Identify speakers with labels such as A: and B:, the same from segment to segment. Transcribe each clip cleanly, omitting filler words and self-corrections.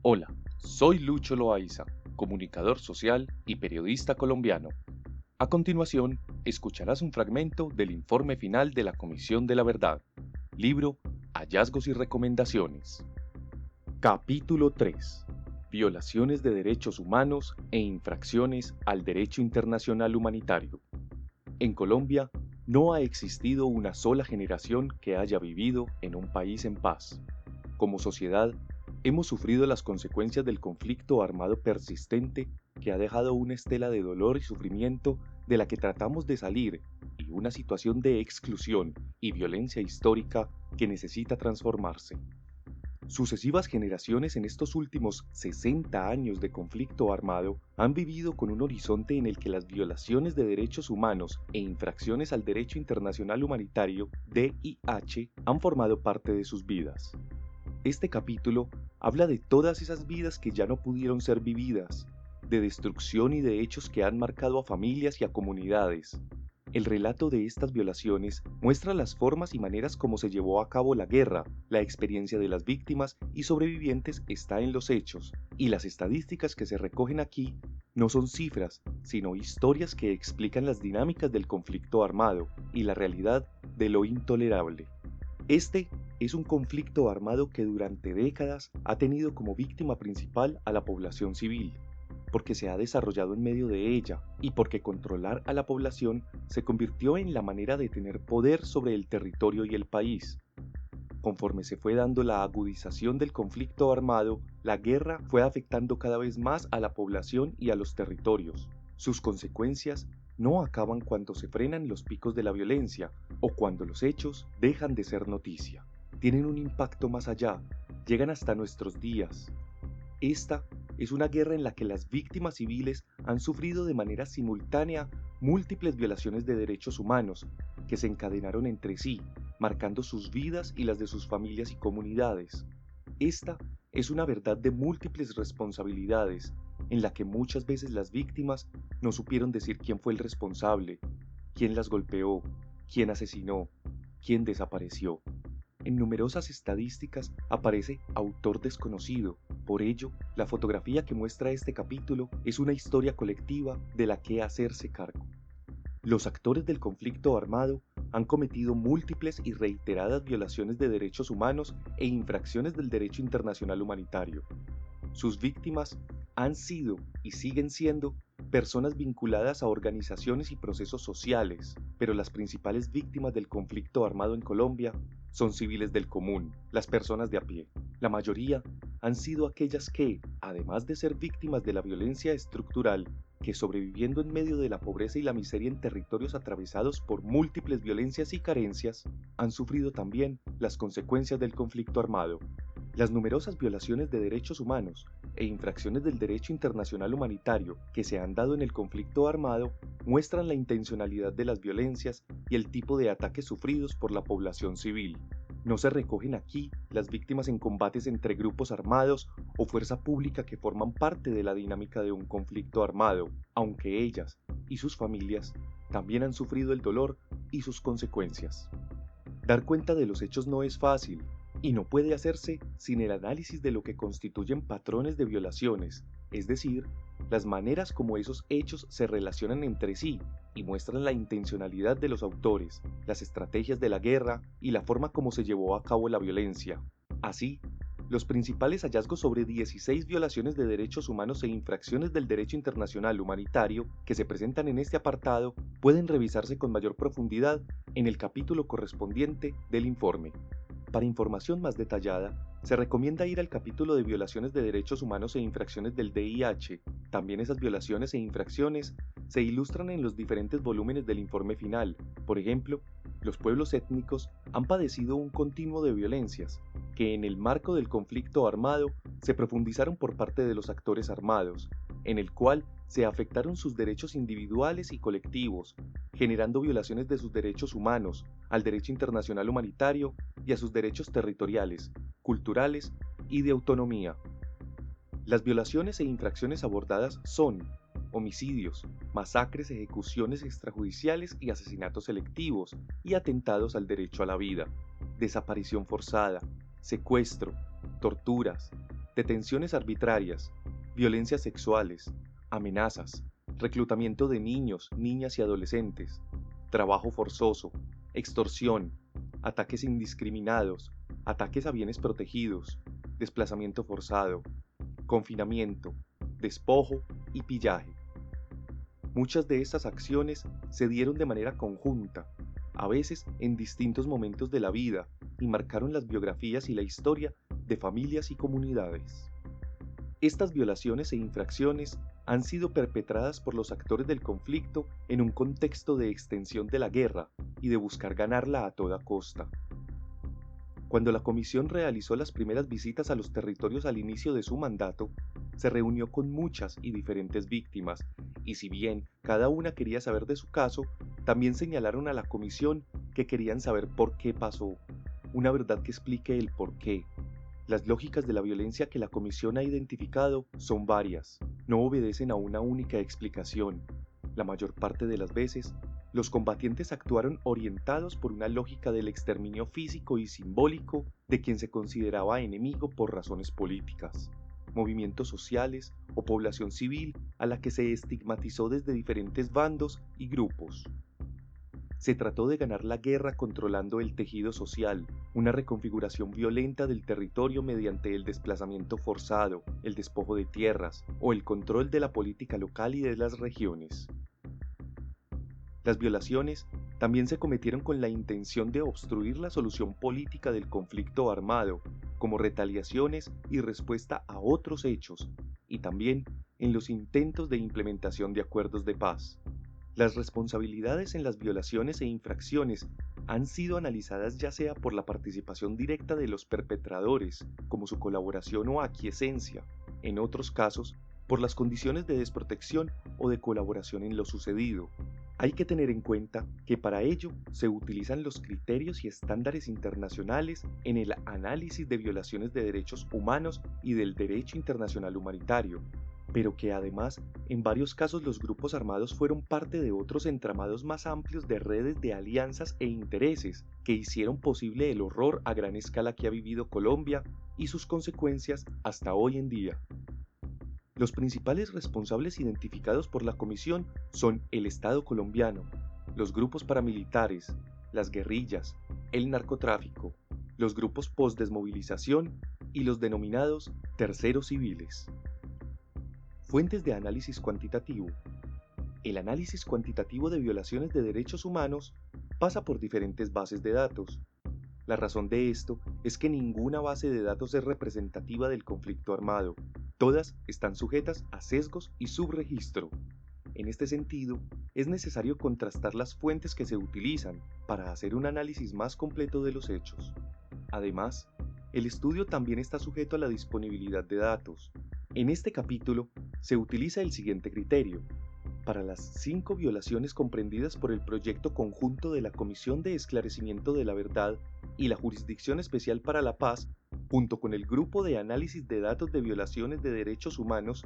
A: Hola, soy Lucho Loaiza, comunicador social y periodista colombiano. A continuación, escucharás un fragmento del informe final de la Comisión de la Verdad, libro Hallazgos y Recomendaciones. Capítulo 3. Violaciones de derechos humanos e infracciones al derecho internacional humanitario. En Colombia, no ha existido una sola generación que haya vivido en un país en paz. Como sociedad, hemos sufrido las consecuencias del conflicto armado persistente que ha dejado una estela de dolor y sufrimiento de la que tratamos de salir y una situación de exclusión y violencia histórica que necesita transformarse. Sucesivas generaciones en estos últimos 60 años de conflicto armado han vivido con un horizonte en el que las violaciones de derechos humanos e infracciones al derecho internacional humanitario, DIH, han formado parte de sus vidas. Este capítulo habla de todas esas vidas que ya no pudieron ser vividas, de destrucción y de hechos que han marcado a familias y a comunidades. El relato de estas violaciones muestra las formas y maneras como se llevó a cabo la guerra, la experiencia de las víctimas y sobrevivientes está en los hechos, y las estadísticas que se recogen aquí no son cifras, sino historias que explican las dinámicas del conflicto armado y la realidad de lo intolerable. Este es un conflicto armado que durante décadas ha tenido como víctima principal a la población civil, porque se ha desarrollado en medio de ella y porque controlar a la población se convirtió en la manera de tener poder sobre el territorio y el país. Conforme se fue dando la agudización del conflicto armado, la guerra fue afectando cada vez más a la población y a los territorios. Sus consecuencias no acaban cuando se frenan los picos de la violencia o cuando los hechos dejan de ser noticia. Tienen un impacto más allá, llegan hasta nuestros días. Esta es una guerra en la que las víctimas civiles han sufrido de manera simultánea múltiples violaciones de derechos humanos que se encadenaron entre sí, marcando sus vidas y las de sus familias y comunidades. Esta es una verdad de múltiples responsabilidades, en la que muchas veces las víctimas no supieron decir quién fue el responsable, quién las golpeó, quién asesinó, quién desapareció. En numerosas estadísticas aparece autor desconocido. Por ello, la fotografía que muestra este capítulo es una historia colectiva de la que hacerse cargo. Los actores del conflicto armado han cometido múltiples y reiteradas violaciones de derechos humanos e infracciones del derecho internacional humanitario. Sus víctimas han sido y siguen siendo personas vinculadas a organizaciones y procesos sociales, pero las principales víctimas del conflicto armado en Colombia son civiles del común, las personas de a pie. La mayoría han sido aquellas que, además de ser víctimas de la violencia estructural, que sobreviviendo en medio de la pobreza y la miseria en territorios atravesados por múltiples violencias y carencias, han sufrido también las consecuencias del conflicto armado. Las numerosas violaciones de derechos humanos e infracciones del derecho internacional humanitario que se han dado en el conflicto armado muestran la intencionalidad de las violencias y el tipo de ataques sufridos por la población civil. No se recogen aquí las víctimas en combates entre grupos armados o fuerza pública que forman parte de la dinámica de un conflicto armado, aunque ellas y sus familias también han sufrido el dolor y sus consecuencias. Dar cuenta de los hechos no es fácil y no puede hacerse sin el análisis de lo que constituyen patrones de violaciones, es decir, las maneras como esos hechos se relacionan entre sí y muestran la intencionalidad de los autores, las estrategias de la guerra y la forma como se llevó a cabo la violencia. Así, los principales hallazgos sobre 16 violaciones de derechos humanos e infracciones del derecho internacional humanitario que se presentan en este apartado pueden revisarse con mayor profundidad en el capítulo correspondiente del informe. Para información más detallada, se recomienda ir al capítulo de violaciones de derechos humanos e infracciones del DIH. También esas violaciones e infracciones se ilustran en los diferentes volúmenes del informe final. Por ejemplo, los pueblos étnicos han padecido un continuo de violencias, que en el marco del conflicto armado se profundizaron por parte de los actores armados, en el cual se afectaron sus derechos individuales y colectivos, generando violaciones de sus derechos humanos, al derecho internacional humanitario y a sus derechos territoriales, culturales y de autonomía. Las violaciones e infracciones abordadas son homicidios, masacres, ejecuciones extrajudiciales y asesinatos selectivos y atentados al derecho a la vida, desaparición forzada, secuestro, torturas, detenciones arbitrarias, violencias sexuales, amenazas, reclutamiento de niños, niñas y adolescentes, trabajo forzoso, extorsión, ataques indiscriminados, ataques a bienes protegidos, desplazamiento forzado, confinamiento, despojo y pillaje. Muchas de estas acciones se dieron de manera conjunta, a veces en distintos momentos de la vida, y marcaron las biografías y la historia de familias y comunidades. Estas violaciones e infracciones han sido perpetradas por los actores del conflicto en un contexto de extensión de la guerra y de buscar ganarla a toda costa. Cuando la comisión realizó las primeras visitas a los territorios al inicio de su mandato, se reunió con muchas y diferentes víctimas, y si bien cada una quería saber de su caso, también señalaron a la comisión que querían saber por qué pasó, una verdad que explique el por qué. Las lógicas de la violencia que la comisión ha identificado son varias, no obedecen a una única explicación. La mayor parte de las veces, los combatientes actuaron orientados por una lógica del exterminio físico y simbólico de quien se consideraba enemigo por razones políticas, movimientos sociales o población civil a la que se estigmatizó desde diferentes bandos y grupos. Se trató de ganar la guerra controlando el tejido social, una reconfiguración violenta del territorio mediante el desplazamiento forzado, el despojo de tierras o el control de la política local y de las regiones. Las violaciones también se cometieron con la intención de obstruir la solución política del conflicto armado, como retaliaciones y respuesta a otros hechos, y también en los intentos de implementación de acuerdos de paz. Las responsabilidades en las violaciones e infracciones han sido analizadas ya sea por la participación directa de los perpetradores, como su colaboración o aquiescencia, en otros casos, por las condiciones de desprotección o de colaboración en lo sucedido. Hay que tener en cuenta que para ello se utilizan los criterios y estándares internacionales en el análisis de violaciones de derechos humanos y del derecho internacional humanitario, pero que además en varios casos los grupos armados fueron parte de otros entramados más amplios de redes de alianzas e intereses que hicieron posible el horror a gran escala que ha vivido Colombia y sus consecuencias hasta hoy en día. Los principales responsables identificados por la comisión son el Estado colombiano, los grupos paramilitares, las guerrillas, el narcotráfico, los grupos postdesmovilización y los denominados terceros civiles. Fuentes de análisis cuantitativo. El análisis cuantitativo de violaciones de derechos humanos pasa por diferentes bases de datos. La razón de esto es que ninguna base de datos es representativa del conflicto armado. Todas están sujetas a sesgos y subregistro. En este sentido, es necesario contrastar las fuentes que se utilizan para hacer un análisis más completo de los hechos. Además, el estudio también está sujeto a la disponibilidad de datos. En este capítulo, se utiliza el siguiente criterio. Para las 5 violaciones comprendidas por el proyecto conjunto de la Comisión de Esclarecimiento de la Verdad y la Jurisdicción Especial para la Paz, junto con el Grupo de Análisis de Datos de Violaciones de Derechos Humanos,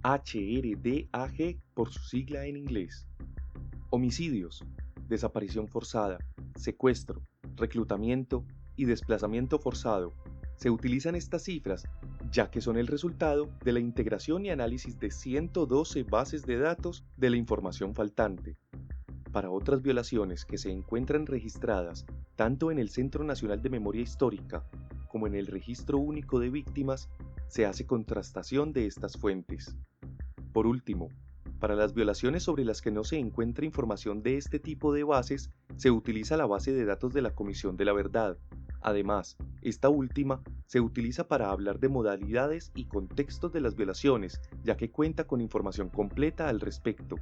A: HRDAG por su sigla en inglés. Homicidios, desaparición forzada, secuestro, reclutamiento y desplazamiento forzado. Se utilizan estas cifras ya que son el resultado de la integración y análisis de 112 bases de datos de la información faltante. Para otras violaciones que se encuentran registradas tanto en el Centro Nacional de Memoria Histórica como en el Registro Único de Víctimas, se hace contrastación de estas fuentes. Por último, para las violaciones sobre las que no se encuentra información de este tipo de bases, se utiliza la base de datos de la Comisión de la Verdad. Además, esta última se utiliza para hablar de modalidades y contextos de las violaciones, ya que cuenta con información completa al respecto.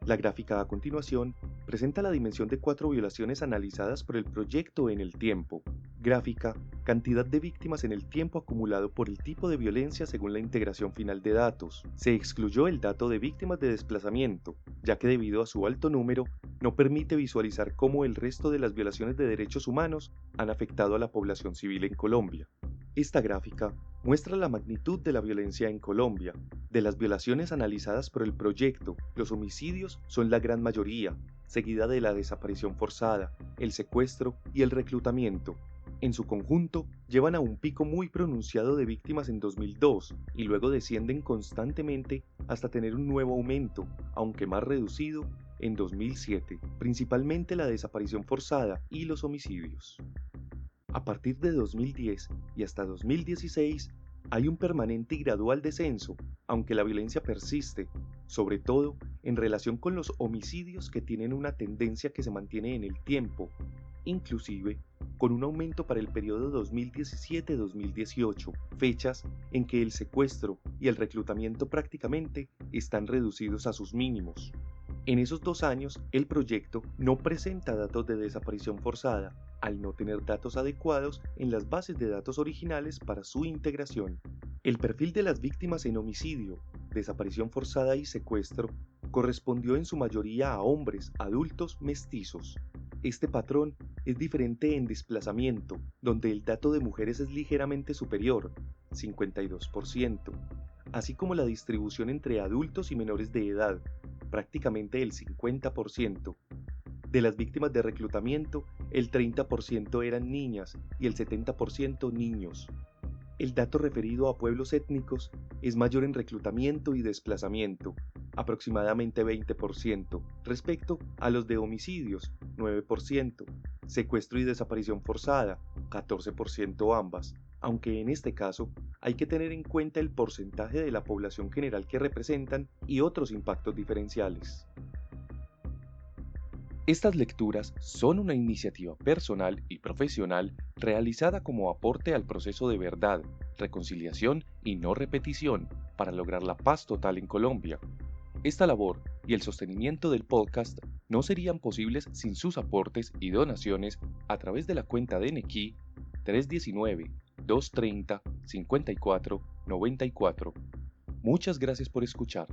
A: La gráfica a continuación presenta la dimensión de 4 violaciones analizadas por el proyecto en el tiempo. Gráfica, cantidad de víctimas en el tiempo acumulado por el tipo de violencia según la integración final de datos. Se excluyó el dato de víctimas de desplazamiento, ya que debido a su alto número, no permite visualizar cómo el resto de las violaciones de derechos humanos han afectado a la población civil en Colombia. Esta gráfica muestra la magnitud de la violencia en Colombia. De las violaciones analizadas por el proyecto, los homicidios son la gran mayoría, seguida de la desaparición forzada, el secuestro y el reclutamiento. En su conjunto, llevan a un pico muy pronunciado de víctimas en 2002 y luego descienden constantemente hasta tener un nuevo aumento, aunque más reducido, en 2007, principalmente la desaparición forzada y los homicidios. A partir de 2010 y hasta 2016, hay un permanente y gradual descenso, aunque la violencia persiste, sobre todo en relación con los homicidios que tienen una tendencia que se mantiene en el tiempo, inclusive con un aumento para el periodo 2017-2018, fechas en que el secuestro y el reclutamiento prácticamente están reducidos a sus mínimos. En esos 2 años, el proyecto no presenta datos de desaparición forzada, al no tener datos adecuados en las bases de datos originales para su integración. El perfil de las víctimas en homicidio, desaparición forzada y secuestro correspondió en su mayoría a hombres adultos mestizos. Este patrón es diferente en desplazamiento, donde el dato de mujeres es ligeramente superior, 52%, así como la distribución entre adultos y menores de edad, prácticamente el 50%. De las víctimas de reclutamiento, el 30% eran niñas y el 70% niños. El dato referido a pueblos étnicos es mayor en reclutamiento y desplazamiento, aproximadamente 20%, respecto a los de homicidios, 9%, secuestro y desaparición forzada, 14% ambas, aunque en este caso hay que tener en cuenta el porcentaje de la población general que representan y otros impactos diferenciales. Estas lecturas son una iniciativa personal y profesional realizada como aporte al proceso de verdad, reconciliación y no repetición para lograr la paz total en Colombia. Esta labor y el sostenimiento del podcast no serían posibles sin sus aportes y donaciones a través de la cuenta de Nequi 319-230-5494. Muchas gracias por escuchar.